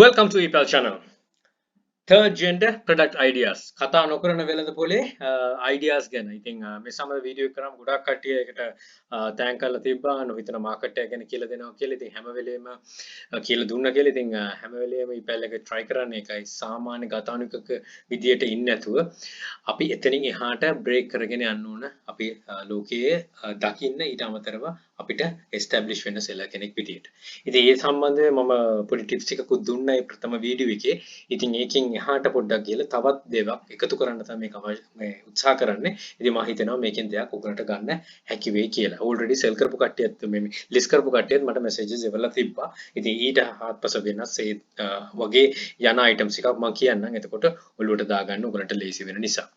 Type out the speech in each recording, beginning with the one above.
Welcome to EPL channel. Third gender product ideas. කතා නොකරන වෙලද පොලේ ideas ගැන. ඉතින් මේ සමහර වීඩියෝ එක කරාම ගොඩක් කට්ටිය ඒකට තෑන්ක් කරලා තිබ්බා. නොහිතන මාකට් එක ගැන කියලා දෙනවා කියලා. ඉතින් හැම වෙලේම කියලා දුන්නා කියලා. ඉතින් හැම වෙලේම EPL එක try කරන්න එකයි සාමාන්‍ය ගතානුකක විදියට ඉන්නේ නැතුව අපි එතනින් එහාට break කරගෙන යන්න ඕන. අපි ලෝකයේ දකින්න ඊට අමතරව අපිට establish වෙන්න සෙල්ල කෙනෙක් විදියට. ඉතින් ඒ සම්බන්ධව මම පොඩි tips ටිකකුත් දුන්නා මේ ප්‍රථම වීඩියෝ එකේ. ඉතින් ඒකෙන් එහාට පොඩ්ඩක් ගිහලා තවත් දේවල් එකතු කරන්න තමයි මේ උත්සාහ කරන්නේ. ඉතින් මම හිතනවා මේකෙන් දෙයක් උගලට ගන්න හැකි වෙයි කියලා. already sell කරපු කට්ටියත් මේ list කරපු කට්ටියත් මට messages එවලා තිබ්බා. ඉතින් ඊට හාත්පස වෙනස් ඒ වගේ යන items එකක් මම කියන්නම්. එතකොට ඔළුවට දාගන්න උගලට ලේසි වෙන නිසා.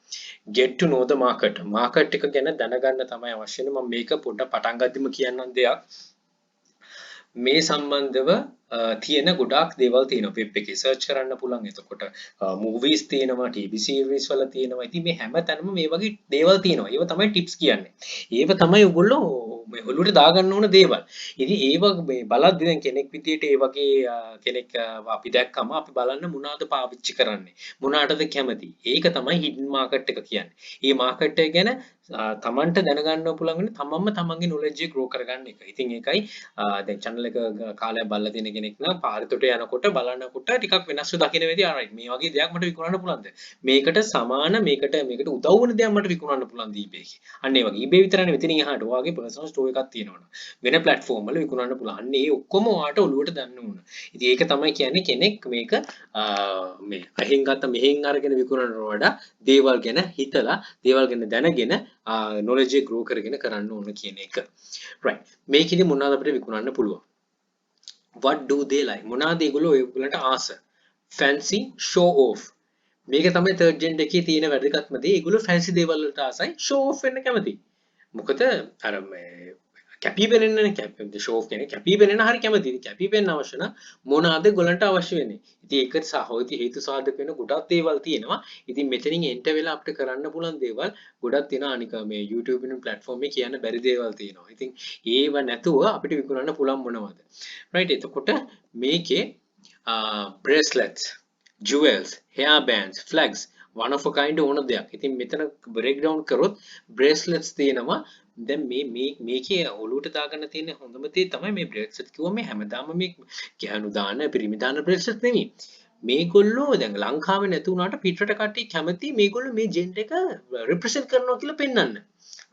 Get to know the market. market එක ගැන දැනගන්න තමයි අවශ්‍ය වෙන්නේ. මම මේක පොඩ්ඩක් පටන් ගද්දිම කියන්නම් දෙයක්. මේ සම්බන්ධව තියෙන ගොඩාක් දේවල් තියෙනවා වෙබ් එකේ සර්ච් කරන්න පුළුවන්. එතකොට movies තියෙනවා, TV series වල තියෙනවා. ඉතින් මේ හැම තැනම මේ වගේ දේවල් තියෙනවා. ඒව තමයි tips කියන්නේ. ඒව තමයි ඔයගොල්ලෝ මේ ඔළුවට දාගන්න ඕන දේවල්. ඉතින් ඒව මේ බලද්දි දැන් කෙනෙක් විදියට ඒ වගේ කෙනෙක් අපි දැක්කම අපි බලන්න මොනවද පාවිච්චි කරන්නේ, මොනකටද කැමති. ඒක තමයි hidden market එක කියන්නේ. මේ market එක ගැන තමන්ට දැනගන්න පුළුවන් වෙන්නේ තමන්ම තමන්ගේ knowledge එක grow කරගන්න එක. ඉතින් ඒකයි දැන් channel එක කාලයක් බලලා තියෙන කෙනෙක් නම් පාරතොට යනකොට බලනකොට ටිකක් වෙනස්ව දකින්න වෙදී alright මේ වගේ දෙයක් මට විකුණන්න පුළුවන්ද? මේකට සමාන මේකට උදව් වෙන දෙයක් මට විකුණන්න පුළුවන්ද eBay එකේ. අන්න ඒ වගේ eBay විතරනේ මෙතනින් එහාට ඔයාගේ personal store එකක් තියෙනවනේ. වෙන platform වල විකුණන්න පුළුවන්. අන්න ඒ ඔක්කොම ඔයාට ඔලුවට දාන්න ඕන. ඉතින් ඒක තමයි කියන්නේ කෙනෙක් මේක මේ අහෙන් ගත්ත මෙහෙන් අරගෙන විකුණනට වඩා දේවල් ගැන හිතලා දේවල් ගැන දැනගෙන knowledge එක grow කරගෙන කරන්න ඕන කියන එක. right. මේකෙදි මොනවද අපිට විකුණන්න පුළුවන්? What do they like? මොනවාද ඒගොල්ලෝ ඔයගොල්ලන්ට ආස? Fancy show off. මේක තමයි third gen එකේ තියෙන වැදගත්ම දේ. ඒගොල්ලෝ fancy දේවල් වලට ආසයි, show off වෙන්න කැමති. මොකද අර මේ කැපී පෙනෙන්නනේ show off කියන්නේ කැපී පෙනෙන්න හරි කැමති. කැපී පෙනෙන්න අවශ්‍ය නම් මොනවාද ඒගොල්ලන්ට අවශ්‍ය වෙන්නේ? ඉතින් ඒක සහෝදි හේතු සාධක වෙන ගොඩක් දේවල් තියෙනවා. ඉතින් මෙතනින් එන්ටර් වෙලා අපිට කරන්න පුළුවන් දේවල් ගොඩක් තියෙනවා. අනික මේ YouTube වෙන platform එකේ කියන්න බැරි දේවල් තියෙනවා. ඉතින් ඒව නැතුව අපිට විකුණන්න පුළුවන් මොනවද? right. එතකොට මේකේ bracelets, jewels, hair bands, flags, one of a kind ඕන දෙයක්. ඉතින් මෙතන break down කරොත් bracelets තියෙනවා. දැන් මේකේ ඔලුවට දාගන්න තියෙන හොඳම දේ තමයි මේ bracelet කිව්වම මේ හැමදාම මේ ගැහණු දාන පිරිමි දාන bracelet නෙමෙයි. මේගොල්ලෝ දැන් ලංකාවේ නැති වුණාට පිටරට කට්ටිය කැමති මේගොල්ලෝ මේ ජෙන්ඩර් එක represent කරනවා කියලා පෙන්වන්න.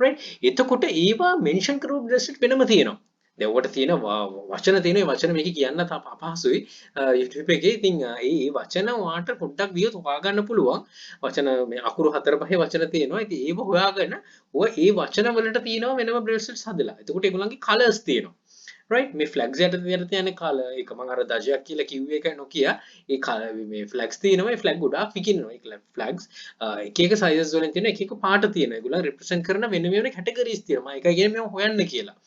right. එතකොට ඒවා mention කරපු bracelet වෙනම තියෙනවා. දැන් ඔකට තියෙන වචන තියෙන වචන මේක කියන්න අපහසුයි YouTube එකේ. ඉතින් ඒ වචන ඔයාලට පොඩ්ඩක් වියත් හොයාගන්න පුළුවන්. වචන මේ අකුරු 4-5 වචන තියෙනවා. ඉතින් ඒව හොයාගෙන ඔය ඒ වචන වලට තියෙනවා වෙනම bracelets හදලා. එතකොට ඒගොල්ලන්ගේ colors තියෙනවා. right. මේ flags යට තියෙන color එක මම අර දජයක් කියලා කිව්වේ එක නොකිය. ඒ color මේ flags තියෙනවා. ඒ flag ගොඩාක් විකිනවා. ඒ flags එක එක sizes වලින් තියෙන එක එක පාට තියෙනවා. ඒගොල්ලන් represent කරන වෙන වෙන categories තියෙනවා. ඒකයි කියන්නේ මම හොයන්න කියලා.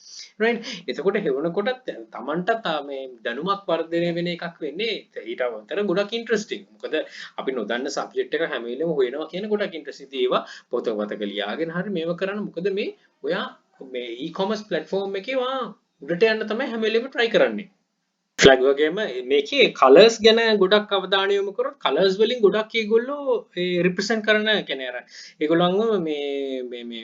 right. එතකොට හෙවනකොට තමන්ටත් මේ දැනුමක් වර්ධනය වෙන එකක් වෙන්නේ. ඊට අමතරව ගොඩක් ඉන්ටරෙස්ටිං. මොකද අපි නොදන්න සබ්ජෙක්ට් එක හැම වෙලෙම හොයනවා කියන ගොඩක් ඉන්ටරෙස්ටිං. ඒවා පොතක ලියාගෙන හරි මේව කරන්න. මොකද මේ ඔයා මේ e-commerce platform එකේ උඩට යන්න තමයි හැම වෙලෙම try කරන්නේ. flag වගේම මේකේ colors ගැන ගොඩක් අවධානය යොමු කරොත් colors වලින් ගොඩක් ඒගොල්ලෝ represent කරන කියන්නේ අර ඒගොල්ලන්ව මේ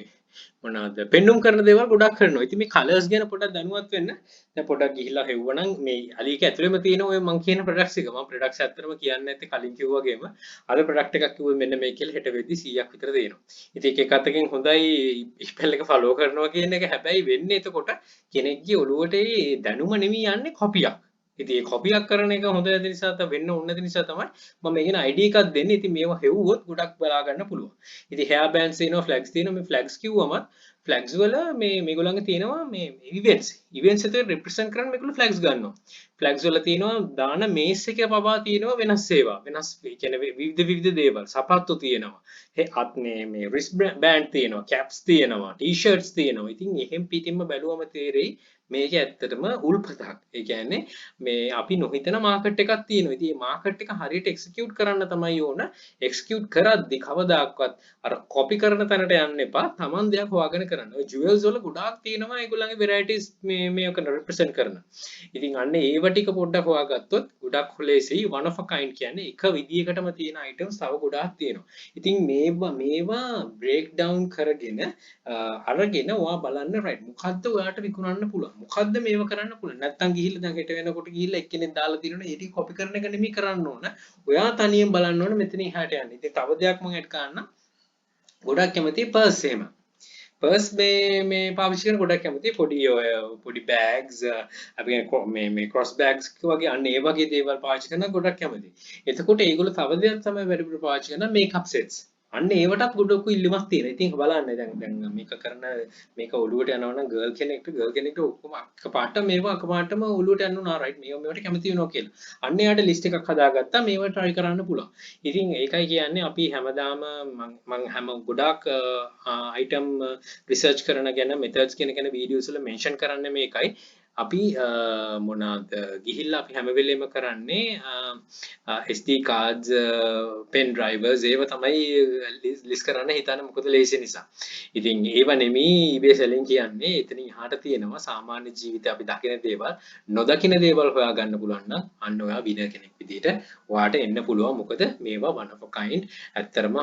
මොනවාද පෙන්눔 කරන දේවල් ගොඩක් කරනවා. ඉතින් මේ colors ගැන පොඩ්ඩක් දැනුවත් වෙන්න. දැන් පොඩ්ඩක් ගිහිල්ලා හෙව්වනම් මේ අලියක ඇතුළෙම තියෙන ඔය මම කියන products එක. මම products ඇත්තටම කියන්නේ නැත්තේ කලින් කිව්වා වගේම අද product එකක් කිව්වෙ මෙන්න මේ කියලා හෙට වෙද්දි 100ක් විතර දෙනවා. ඉතින් එක අතකින් හොඳයි spell එක follow කරනවා කියන එක. හැබැයි වෙන්නේ එතකොට කෙනෙක්ගේ ඔළුවට ඒ දැනුම නෙමෙයි යන්නේ කොපියක්. ඉතින් ඒ කොපියක් කරන එක හොඳ නැති නිසා තමයි වෙන්න ඕන නැති නිසා තමයි මම මේකෙන ID එකක් දෙන්නේ. ඉතින් මේවා හෙව්වොත් ගොඩක් බලා ගන්න පුළුවන්. ඉතින් hair bands තියෙනවා, flags තියෙනවා. මේ flags කිව්වම flags වල මේගොල්ලන්ගේ තියෙනවා මේ events එක represent කරන්න මේගොල්ලෝ flags ගන්නවා. flags වල තියෙනවා දාන මේස් එක පවා තියෙනවා වෙනස් ඒවා. වෙනස් කියන්නේ විවිධ දේවල්. සපත්තු තියෙනවා. මේ wrist band තියෙනවා, caps තියෙනවා, t-shirts තියෙනවා. ඉතින් එහෙම් පිටින්ම බැලුවම තේරෙයි මේක ඇත්තටම උල්පතක්. ඒ කියන්නේ මේ අපි නොහිතන මාකට් එකක් තියෙනවා. ඉතින් මේ මාකට් එක හරියට එක්සිකියුට් කරන්න තමයි ඕන. එක්සිකියුට් කරද්දි කවදාක්වත් අර කොපි කරන තැනට යන්න එපා. Taman දෙයක් හොයාගෙන කරන්න කරන්න. ඔය jewels වල ගොඩාක් තියෙනවා ඒගොල්ලන්ගේ varieties මේක represent කරන. ඉතින් අන්න ඒව ටික පොඩ්ඩක් හොයාගත්තොත් ගොඩක් ලේසියි. one of a kind කියන්නේ එක විදියකටම තියෙන items තව ගොඩාක් තියෙනවා. ඉතින් මේවා break down කරගෙන අරගෙන ඔයා බලන්න right මොකද්ද ඔයාට විකුණන්න පුළුවන්. මොකද්ද මේව කරන්න පුළුවන්. නැත්තම් ගිහිල්ලා දැන් හෙට වෙනකොට ගිහිල්ලා එක්කෙනෙක් දාලා තියෙනවනේ ඒ ටික copy කරන එක නෙමෙයි කරන්න ඕන. ඔයා තනියෙන් බලන්න ඕන මෙතන එහාට යන්න. ඉතින් තව දෙයක් මම ඇඩ් කරන්න ගොඩක් කැමති පර්ස් එහෙම. පර්ස් මේ පාවිච්චි කරන ගොඩක් කැමති පොඩි බෑග්ස් අපි මේ ක්‍රොස් බෑග්ස් වගේ අන්න ඒ වගේ දේවල් පාවිච්චි කරන ගොඩක් කැමති. එතකොට ඒගොල්ලෝ තව දෙයක් තමයි වැඩිපුර පාවිච්චි කරන මේකප් සෙට්ස්. අන්න ඒවටත් ගොඩක් ඉල්ලුමක් තියෙනවා. ඉතින් බලන්න දැන් මේක කරන මේක ඔළුවට යනවා නම් ගර්ල් කෙනෙක්ට ඔක්කොම එකපාරට මේවා එකපාරටම ඔළුවට යනවා රයිට් මේවට කැමති වෙනවා කියලා. අන්න එයාට ලිස්ට් එකක් හදාගත්තා මේවා try කරන්න පුළුවන්. ඉතින් ඒකයි කියන්නේ අපි හැමදාම මම හැම ගොඩාක් item research කරන ගැන methods කියන videos වල mention කරන්නේ මේකයි. අපි මොනවාද ගිහිල්ලා අපි හැම වෙලෙම කරන්නේ SD cards pen drivers ඒව තමයි list කරන්න හිතන්නේ මොකද ලේසි නිසා. ඉතින් ඒව නෙමෙයි eBay selling කියන්නේ. එතනින් එහාට තියෙනවා සාමාන්‍ය ජීවිතේ අපි දකින දේවල් නොදකින දේවල් හොයාගන්න පුළුවන් නම් අන්න ඔයා විනර් කෙනෙක් විදිහට ඔයාට එන්න පුළුවන්. මොකද මේවා one of a kind ඇත්තරම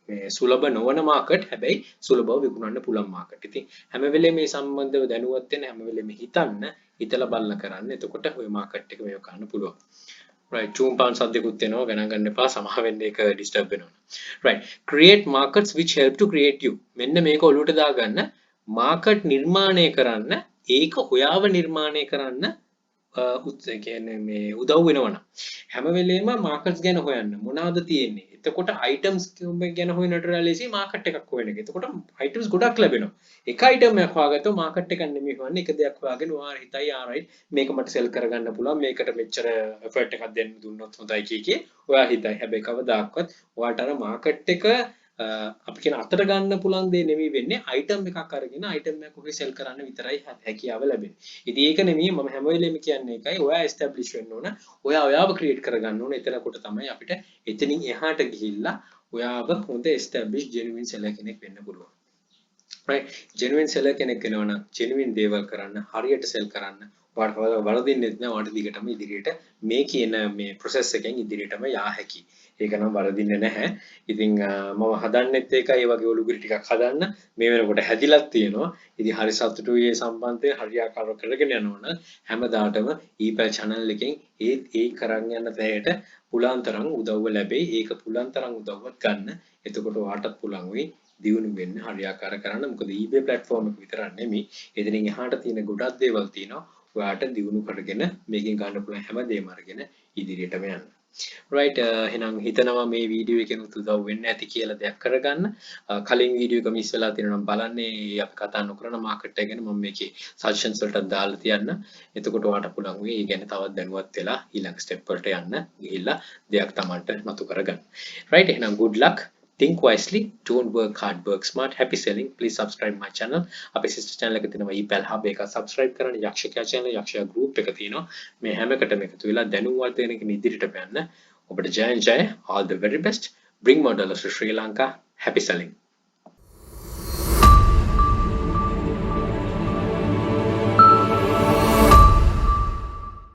මේ සුලභ නොවන මාකට් හැබැයි සුලභව විකුණන්න පුළුවන් මාකට්. ඉතින් හැම වෙලේම මේ සම්බන්ධව දැනුවත් වෙන්න හැම වෙලේම හිතලා බලන කරන්න. එතකොට ওই මාකට් එක මේව ගන්න පුළුවන්. right චූම් පාන් සද්දකුත් එනවා ගණන් ගන්න එපා සමහ වෙන්න ඒක ඩිස්ටර්බ් වෙනවා. right create markets which help to create you. මෙන්න මේක ඔලුවට දාගන්න. මාකට් නිර්මාණය කරන්න ඒක ඔයාව නිර්මාණය කරන්න කියන්නේ මේ උදව් වෙනවනම් හැම වෙලේම මාකට්ස් ගැන හොයන්න මොනවද තියෙන්නේ. එතකොට items ගැන හොයනට ලේසි මාකට් එකක් හොයන එක. එතකොට items ගොඩක් ලැබෙනවා. එක item එකක් හොයාගත්තොත් මාකට් එකක් නෙමෙයි හොයන්නේ. එක දෙයක් හොයාගෙන ඔයා හිතයි alright මේක මට sell කරගන්න පුළුවන්. මේකට මෙච්චර effort එකක් දෙන්න දුන්නොත් හොඳයි කිය ඔයා හිතයි. හැබැයි කවදාකවත් ඔයාට අර මාකට් එක අපි කියන අතට ගන්න පුළුවන් දේ නෙමෙයි වෙන්නේ item එකක් අරගෙන item එකක් ඔකේ sell කරන්න විතරයි හැකියාව ලැබෙන්නේ. ඉතින් ඒක නෙමෙයි මම හැම වෙලෙම කියන්නේ ඒකයි ඔයා establish වෙන්න ඕන. ඔයාව create කරගන්න ඕන. එතනකොට තමයි අපිට එතනින් එහාට ගිහිල්ලා ඔයාව හොඳ establish genuine seller කෙනෙක් වෙන්න පුළුවන්. right genuine seller කෙනෙක් වෙනවා නම් genuine දේවල් කරන්න හරියට sell කරන්න ඔයාට වරදින්නෙත් නෑ. ඔයාට දිගටම ඉදිරියට මේ කියන මේ process එකෙන් ඉදිරියටම යා හැකියි. ඒක නම් වරදින්නේ නැහැ. ඉතින් මම හදන්නෙත් ඒකයි. ඒ වගේ ඔලුගිරි ටිකක් හදන්න මේ වෙනකොට හැදිලක් තියෙනවා. ඉතින් හරි සතුටුයි මේ සම්බන්ධයෙන් හරියාකාරව කරගෙන යනවනම් හැමදාටම ඊපල් channel එකෙන් ඒ කරන් යන තැයට පුලුවන් තරම් උදව්ව ලැබෙයි. ඒක පුලුවන් තරම් උදව්වක් ගන්න. එතකොට ඔයාටත් පුළුවන් වෙයි දියුණු වෙන්න හරියාකාර කරන්න. මොකද eBay platform එක විතරක් නෙමෙයි. එතනින් එහාට තියෙන ගොඩක් දේවල් තියෙනවා. ඔයාට දියුණු කරගෙන මේකෙන් ගන්න පුළුවන් හැම දෙයක්ම අරගෙන ඉදිරියටම යන්න. right එහෙනම් හිතනවා මේ වීඩියෝ එකෙන් උදව් වෙන්න ඇති කියලා දෙයක් කරගන්න. කලින් වීඩියෝ එක මිස් වෙලා තියෙනවා නම් බලන්න. අපි කතා නොකරන මාකට් එක ගැන මම මේකේ සජෙෂන්ස් වලට දාලා තියන්න. එතකොට ඔයාට පුළුවන් වෙයි ඒ ගැන තවත් දැනුවත් වෙලා ඊළඟ ස්ටෙප් වලට යන්න ගිහිල්ලා දෙයක් Tamanට නතු කරගන්න. right එහෙනම් good luck. Think wisely, don't work hard, work smart. Happy selling. Please subscribe my channel. අපේ sister channel එක තියෙනවා ePal hub එක subscribe කරන්න. යක්ෂකයා channel යක්ෂයා group එක තියෙනවා. මේ හැම එකටම එකතු වෙලා දැනුම් වර්ධනය කරන ඉදිරියට යන්න. ඔබට ජය all the very best. Bring more dollars to Sri Lanka. Happy selling.